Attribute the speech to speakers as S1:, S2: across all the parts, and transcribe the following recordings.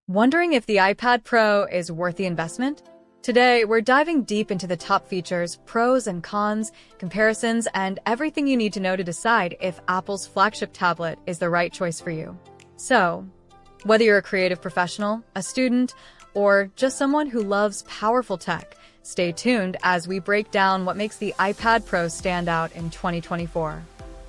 S1: Wondering if the iPad Pro is worth the investment? Today, we're diving deep into the top features, pros and cons, comparisons, and everything you need to know to decide if Apple's flagship tablet is the right choice for you. So, whether you're a creative professional, a student, or just someone who loves powerful tech, stay tuned as we break down what makes the iPad Pro stand out in 2024.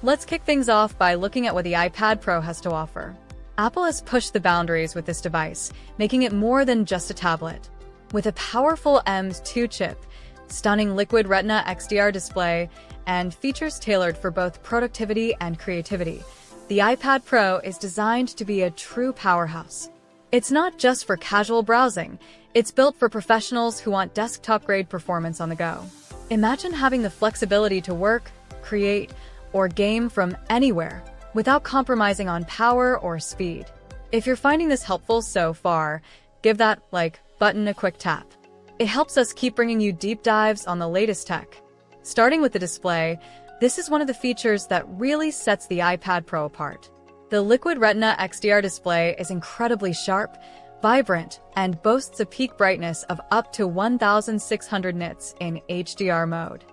S1: Let's kick things off by looking at what the iPad Pro has to offer. Apple has pushed the boundaries with this device, making it more than just a tablet. With a powerful M2 chip, stunning Liquid Retina XDR display, and features tailored for both productivity and creativity, the iPad Pro is designed to be a true powerhouse. It's not just for casual browsing, it's built for professionals who want desktop-grade performance on the go. Imagine having the flexibility to work, create, or game from anywhere, without compromising on power or speed. If you're finding this helpful so far, give that button a quick tap. It helps us keep bringing you deep dives on the latest tech. Starting with the display, this is one of the features that really sets the iPad Pro apart. The Liquid Retina XDR display is incredibly sharp, vibrant, and boasts a peak brightness of up to 1,600 nits in HDR mode.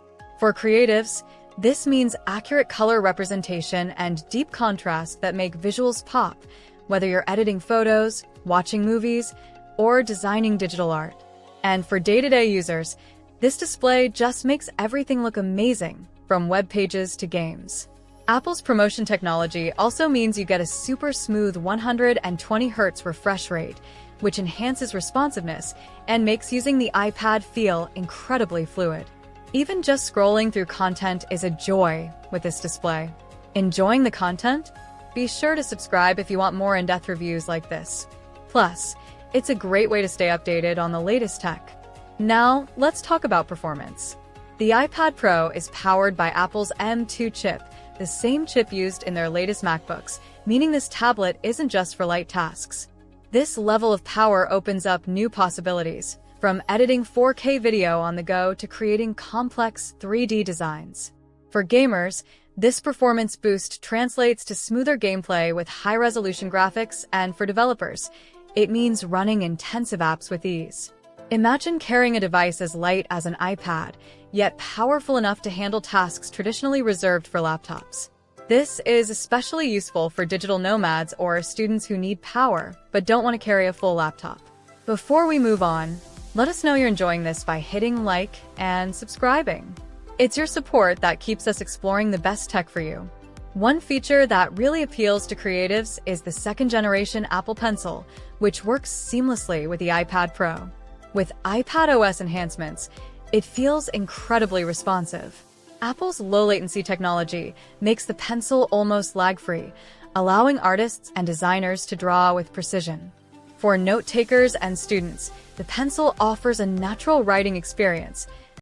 S1: For creatives, this means accurate color representation and deep contrast that make visuals pop, whether you're editing photos, watching movies, or designing digital art. And for day-to-day users, this display just makes everything look amazing, from web pages to games. Apple's promotion technology also means you get a super smooth 120 Hz refresh rate, which enhances responsiveness and makes using the iPad feel incredibly fluid. Even just scrolling through content is a joy with this display. Enjoying the content? Be sure to subscribe if you want more in-depth reviews like this. Plus, it's a great way to stay updated on the latest tech. Now, let's talk about performance. The iPad Pro is powered by Apple's M2 chip, the same chip used in their latest MacBooks, meaning this tablet isn't just for light tasks. This level of power opens up new possibilities, from editing 4K video on the go to creating complex 3D designs. For gamers, this performance boost translates to smoother gameplay with high-resolution graphics, and for developers, it means running intensive apps with ease. Imagine carrying a device as light as an iPad, yet powerful enough to handle tasks traditionally reserved for laptops. This is especially useful for digital nomads or students who need power but don't want to carry a full laptop. Before we move on, let us know you're enjoying this by hitting like and subscribing. It's your support that keeps us exploring the best tech for you. One feature that really appeals to creatives is the second-generation Apple Pencil, which works seamlessly with the iPad Pro. With iPadOS enhancements, it feels incredibly responsive. Apple's low-latency technology makes the Pencil almost lag-free, allowing artists and designers to draw with precision. For note-takers and students, the Pencil offers a natural writing experience,